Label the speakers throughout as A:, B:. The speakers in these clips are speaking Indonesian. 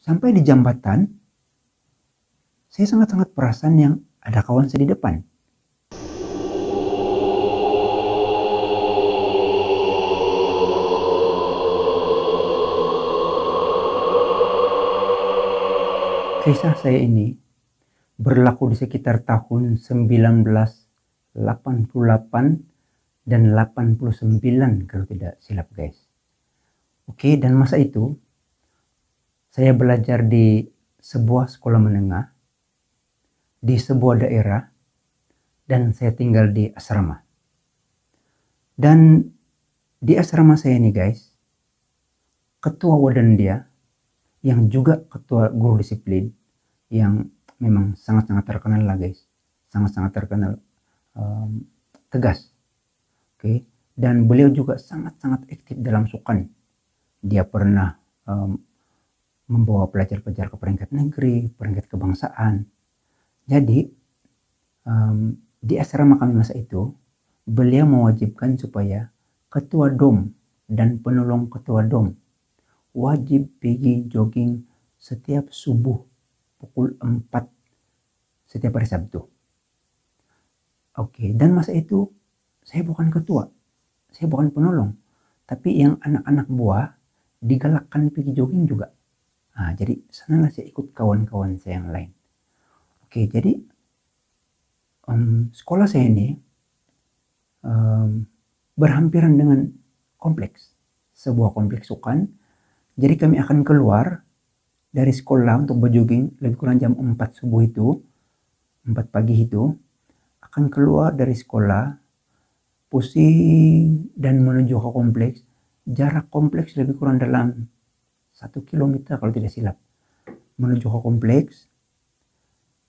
A: Sampai di jambatan, saya sangat-sangat perasan yang ada kawan saya di depan. Kisah saya ini berlaku di sekitar tahun 1988 dan 89 kalau tidak silap guys. Oke, dan masa itu saya belajar di sebuah sekolah menengah di sebuah daerah dan saya tinggal di asrama. Dan di asrama saya ini guys, ketua wadan dia yang juga ketua guru disiplin yang memang sangat-sangat terkenal lah guys, sangat-sangat terkenal, tegas. Oke. Dan beliau juga sangat-sangat aktif dalam sukan. Dia pernah membawa pelajar-pelajar ke peringkat negeri, peringkat kebangsaan. Jadi di asrama kami masa itu, beliau mewajibkan supaya ketua dom dan penolong ketua dom wajib pergi jogging setiap subuh pukul 4 setiap hari Sabtu. Oke, dan masa itu saya bukan ketua, saya bukan penolong, tapi yang anak-anak buah digalakkan pergi jogging juga. Nah, jadi sanalah saya ikut kawan-kawan saya yang lain. Oke, jadi sekolah saya ini berhampiran dengan kompleks, sebuah kompleks sukan. Jadi kami akan keluar dari sekolah untuk berjogging lebih kurang jam 4 subuh itu, 4 pagi itu, akan keluar dari sekolah, pusing dan menuju ke kompleks. Jarak kompleks lebih kurang dalam 1 kilometer kalau tidak silap. Menuju ke kompleks,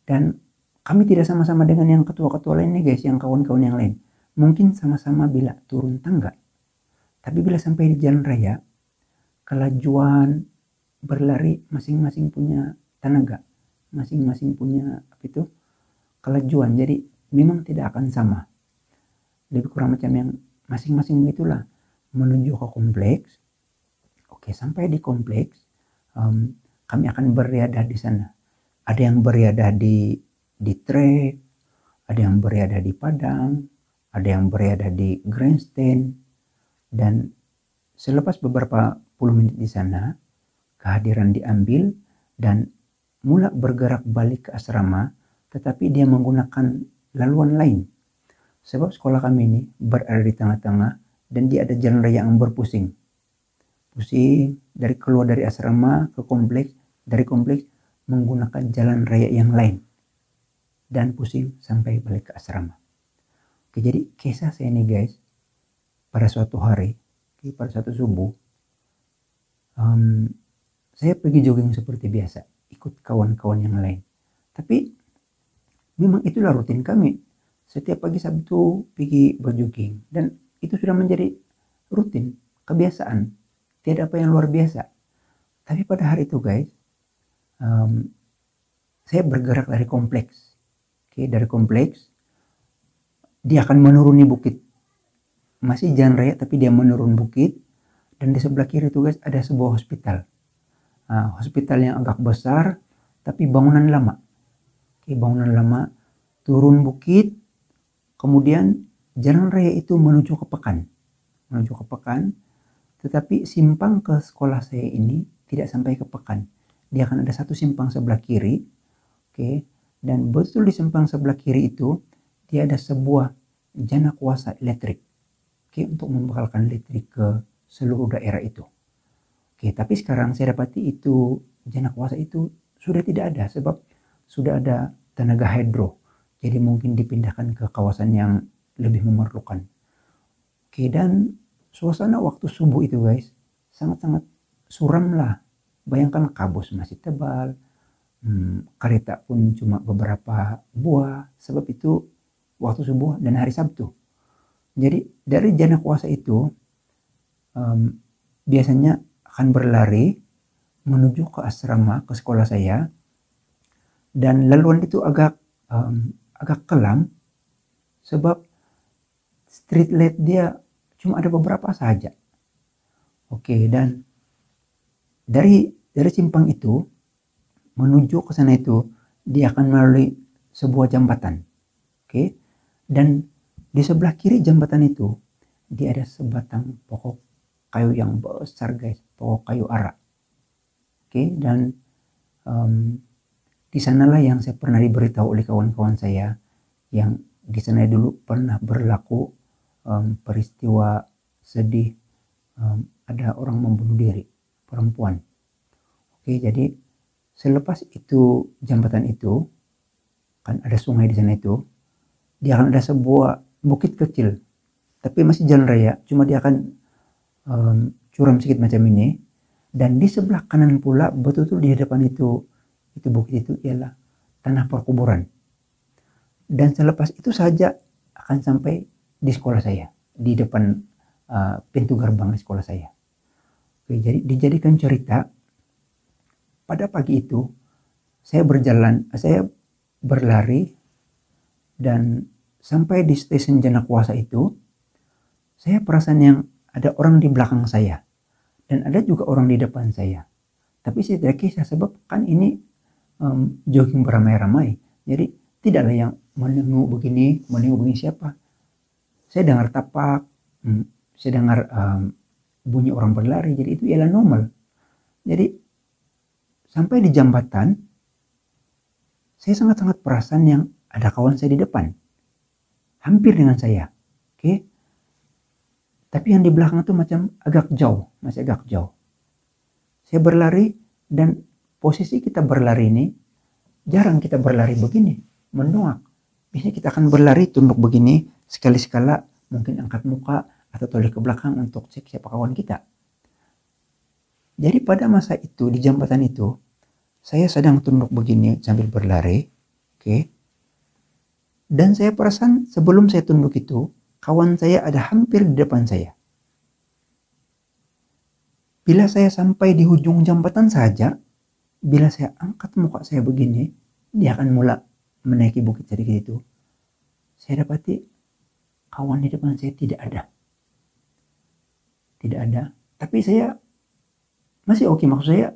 A: dan kami tidak sama-sama dengan yang ketua-ketua lainnya guys, yang kawan-kawan yang lain. Mungkin sama-sama bila turun tangga. Tapi bila sampai di jalan raya, kelajuan berlari masing-masing punya tenaga, masing-masing punya kelajuan. Jadi memang tidak akan sama. Lebih kurang macam yang masing-masing begitulah menuju ke kompleks. Oke, sampai di kompleks kami akan beriadah di sana. Ada yang beriadah di trek, ada yang beriadah di padang, ada yang beriadah di grandstand. Dan selepas beberapa puluh menit di sana, kehadiran diambil dan mulai bergerak balik ke asrama, tetapi dia menggunakan laluan lain. Sebab sekolah kami ini berada di tengah-tengah dan dia ada jalan raya yang berpusing. Pusing dari keluar dari asrama ke kompleks, dari kompleks menggunakan jalan raya yang lain. Dan pusing sampai balik ke asrama. Oke, jadi kisah saya ini guys, pada suatu hari, pada suatu subuh, saya pergi jogging seperti biasa, ikut kawan-kawan yang lain. Tapi memang itulah rutin kami. Setiap pagi Sabtu pergi berjogging. Dan itu sudah menjadi rutin, kebiasaan. Tidak apa yang luar biasa. Tapi pada hari itu guys, saya bergerak dari kompleks. Oke, dari kompleks, dia akan menuruni bukit. Masih jalan raya tapi dia menurun bukit. Dan di sebelah kiri itu guys ada sebuah hospital. Hospital yang agak besar tapi bangunan lama. Oke, bangunan lama, turun bukit, kemudian jalan raya itu menuju ke Pekan. Menuju ke Pekan, tetapi simpang ke sekolah saya ini tidak sampai ke Pekan. Dia akan ada satu simpang sebelah kiri. Oke, dan betul di simpang sebelah kiri itu dia ada sebuah jana kuasa elektrik. Oke, untuk membekalkan listrik ke seluruh daerah itu. Oke, tapi sekarang saya dapati itu jana kuasa itu sudah tidak ada sebab sudah ada tenaga hidro. Jadi mungkin dipindahkan ke kawasan yang lebih memerlukan. Oke, dan suasana waktu subuh itu guys sangat-sangat suram lah. Bayangkan kabut masih tebal, kereta pun cuma beberapa buah sebab itu waktu subuh dan hari Sabtu. Jadi dari jana kuasa itu biasanya akan berlari menuju ke asrama, ke sekolah saya, dan laluan itu agak kelam sebab street light dia cuma ada beberapa saja. Oke, dan dari simpang itu menuju ke sana itu dia akan melalui sebuah jambatan. Oke. Dan di sebelah kiri jambatan itu dia ada sebatang pokok kayu yang besar guys, pokok kayu ara. Oke, dan di sanalah yang saya pernah diberitahu oleh kawan-kawan saya yang di sana dulu pernah berlaku peristiwa sedih, ada orang membunuh diri, perempuan. Oke, jadi selepas itu jambatan itu kan ada sungai di sana itu, dia akan ada sebuah bukit kecil, tapi masih jalan raya, cuma dia akan curam sedikit macam ini, dan di sebelah kanan pula betul-betul di depan itu bukit itu ialah tanah perkuburan. Dan selepas itu saja akan sampai di sekolah saya, di depan pintu gerbang di sekolah saya. Oke, jadi dijadikan cerita, pada pagi itu saya berlari dan sampai di stasiun Janakwasa itu, saya perasaan yang ada orang di belakang saya dan ada juga orang di depan saya. Tapi saya tidak kisah sebab kan ini jogging beramai-ramai. Jadi tidaklah yang menengok begini siapa. Saya dengar tapak, saya dengar bunyi orang berlari, jadi itu ialah normal. Jadi sampai di jambatan, saya sangat-sangat perasan yang ada kawan saya di depan, hampir dengan saya. Oke. Tapi yang di belakang itu macam agak jauh, masih agak jauh. Saya berlari dan posisi kita berlari ini, jarang kita berlari begini, mendongak. Biasanya kita akan berlari tunduk begini, sekali-sekala mungkin angkat muka atau toleh ke belakang untuk cek siapa kawan kita. Jadi pada masa itu, di jambatan itu, saya sedang tunduk begini sambil berlari. Oke. Dan saya perasan sebelum saya tunduk itu, kawan saya ada hampir di depan saya. Bila saya sampai di ujung jambatan saja, bila saya angkat muka saya begini, dia akan mulai menaiki bukit sedikit itu. Saya dapati kawan di depan saya tidak ada. Tidak ada. Tapi saya masih oke, maksud saya,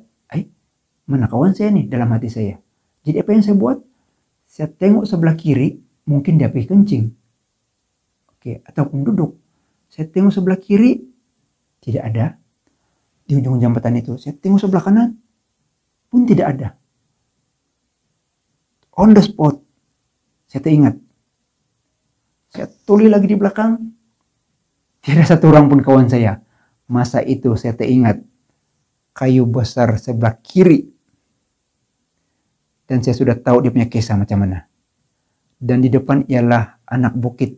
A: mana kawan saya nih dalam hati saya. Jadi apa yang saya buat? Saya tengok sebelah kiri, mungkin dia pergi kencing. Oke, ataupun duduk. Saya tengok sebelah kiri, tidak ada. Di ujung jambatan itu, saya tengok sebelah kanan, pun tidak ada. On the spot, saya teringat. Saya tuli lagi di belakang, tidak satu orang pun kawan saya. Masa itu saya teringat kayu besar sebelah kiri. Dan saya sudah tahu dia punya kisah macam mana. Dan di depan ialah anak bukit.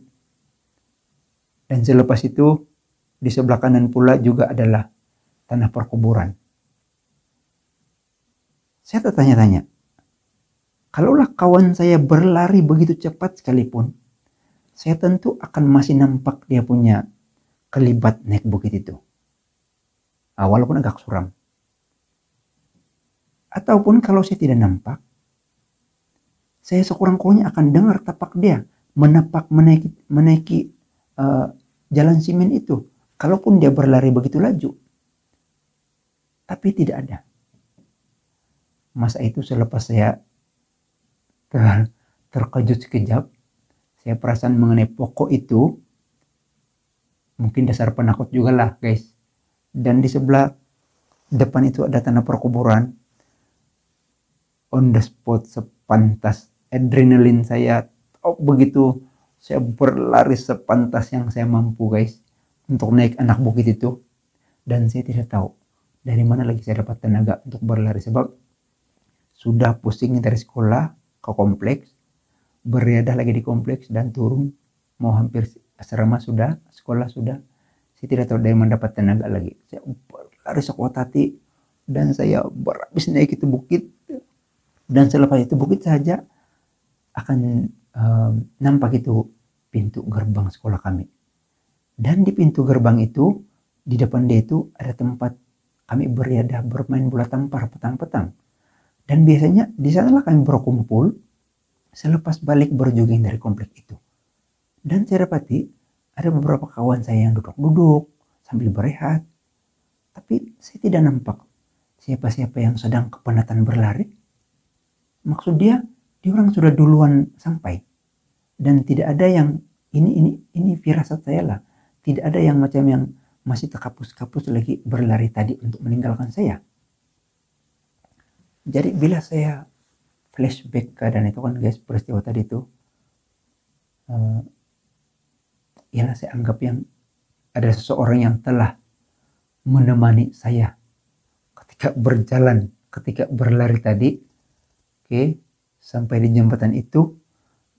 A: Dan selepas itu, di sebelah kanan pula juga adalah tanah perkuburan. Saya tertanya-tanya, kalaulah kawan saya berlari begitu cepat sekalipun, saya tentu akan masih nampak dia punya kelibat naik bukit itu. Walaupun agak suram. Ataupun kalau saya tidak nampak, saya sekurang-kurangnya akan dengar tapak dia menaiki jalan simen itu. Kalaupun dia berlari begitu laju. Tapi tidak ada. Masa itu selepas saya terkejut sekejap, saya perasan mengenai pokok itu, mungkin dasar penakut juga lah guys. Dan di sebelah depan itu ada tanah perkuburan. On the spot, sepantas adrenalin saya, begitu saya berlari sepantas yang saya mampu guys, untuk naik anak bukit itu. Dan saya tidak tahu dari mana lagi saya dapat tenaga untuk berlari, sebab sudah pusing dari sekolah ke kompleks, beriadah lagi di kompleks dan turun, mau hampir asrama sudah, sekolah sudah. Saya tidak tahu dari mana dapat tenaga lagi. Saya berlari sekuat hati dan saya berhabis naik itu bukit. Dan selepas itu bukit saja akan nampak itu pintu gerbang sekolah kami. Dan di pintu gerbang itu, di depan dia itu ada tempat kami beriadah bermain bola tampar petang-petang. Dan biasanya di sanalah kami berkumpul selepas balik berjogging dari komplek itu. Dan saya dapati ada beberapa kawan saya yang duduk-duduk sambil berehat. Tapi saya tidak nampak siapa-siapa yang sedang kepenatan berlari. Maksud dia orang sudah duluan sampai. Dan tidak ada yang ini firasat saya lah. Tidak ada yang macam yang masih terkapus-kapus lagi berlari tadi untuk meninggalkan saya. Jadi bila saya flashback keadaan itu kan guys, peristiwa tadi itu, ialah saya anggap yang ada seseorang yang telah menemani saya ketika berjalan, ketika berlari tadi, sampai di jembatan itu,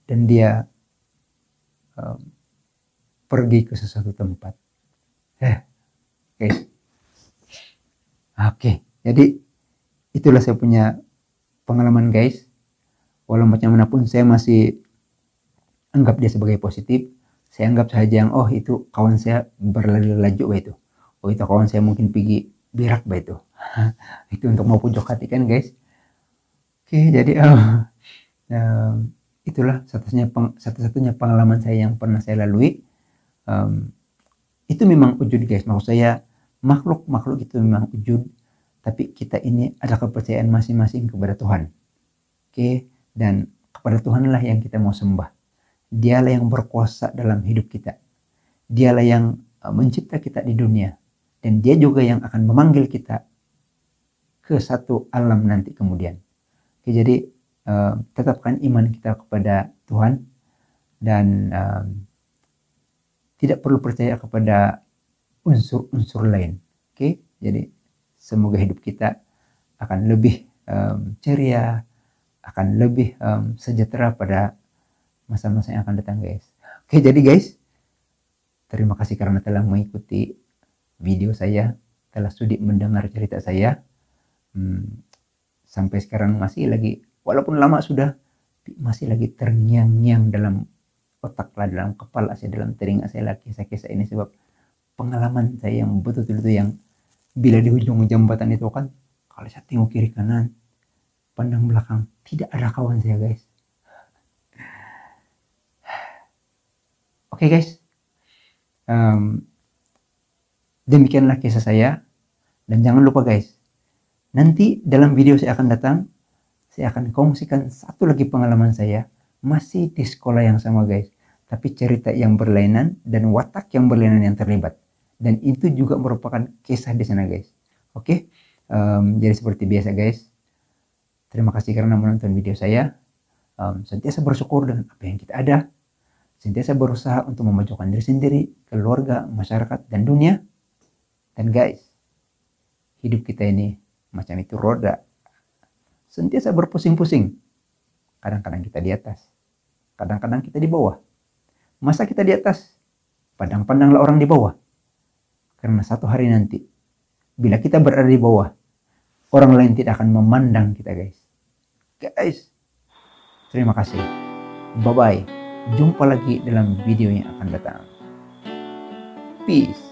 A: dan dia pergi ke sesuatu tempat. Guys, jadi itulah saya punya pengalaman guys. Walau macam manapun saya masih anggap dia sebagai positif. Saya anggap saja yang itu kawan saya berlari laju itu. Itu kawan saya mungkin pergi berak itu. Itu untuk mau pojok hati kan guys. Jadi itulah satu-satunya pengalaman saya yang pernah saya lalui. Itu memang wujud guys. Maksud saya makhluk itu memang wujud. Tapi kita ini ada kepercayaan masing-masing kepada Tuhan. Dan kepada Tuhanlah yang kita mau sembah. Dialah yang berkuasa dalam hidup kita. Dialah yang mencipta kita di dunia. Dan dia juga yang akan memanggil kita ke satu alam nanti kemudian. Jadi tetapkan iman kita kepada Tuhan. Dan tidak perlu percaya kepada unsur-unsur lain. Jadi semoga hidup kita akan lebih ceria, akan lebih sejahtera pada masa-masa yang akan datang guys. Jadi guys, terima kasih karena telah mengikuti video saya, telah sudi mendengar cerita saya. Sampai sekarang masih lagi, walaupun lama sudah, masih lagi terngiang-ngiang dalam otak lah, dalam kepala saya, dalam telinga saya lagi kisah-kisah ini, sebab pengalaman saya yang betul-betul itu yang bila di ujung jembatan itu kan, kalau saya tengok kiri kanan, pandang belakang, tidak ada kawan saya guys. Oke guys, demikianlah kisah saya. Dan jangan lupa guys, nanti dalam video saya akan datang, saya akan kongsikan satu lagi pengalaman saya, masih di sekolah yang sama guys, tapi cerita yang berlainan dan watak yang berlainan yang terlibat. Dan itu juga merupakan kisah di sana guys. Jadi seperti biasa guys, terima kasih karena menonton video saya. Sentiasa bersyukur dengan apa yang kita ada. Sentiasa berusaha untuk memajukan diri sendiri, keluarga, masyarakat, dan dunia. Dan guys, hidup kita ini macam itu roda. Sentiasa berpusing-pusing. Kadang-kadang kita di atas, kadang-kadang kita di bawah. Masa kita di atas, pandang-pandanglah orang di bawah. Karena satu hari nanti, bila kita berada di bawah, orang lain tidak akan memandang kita guys. Terima kasih. Bye-bye. Jumpa lagi dalam video yang akan datang. Peace.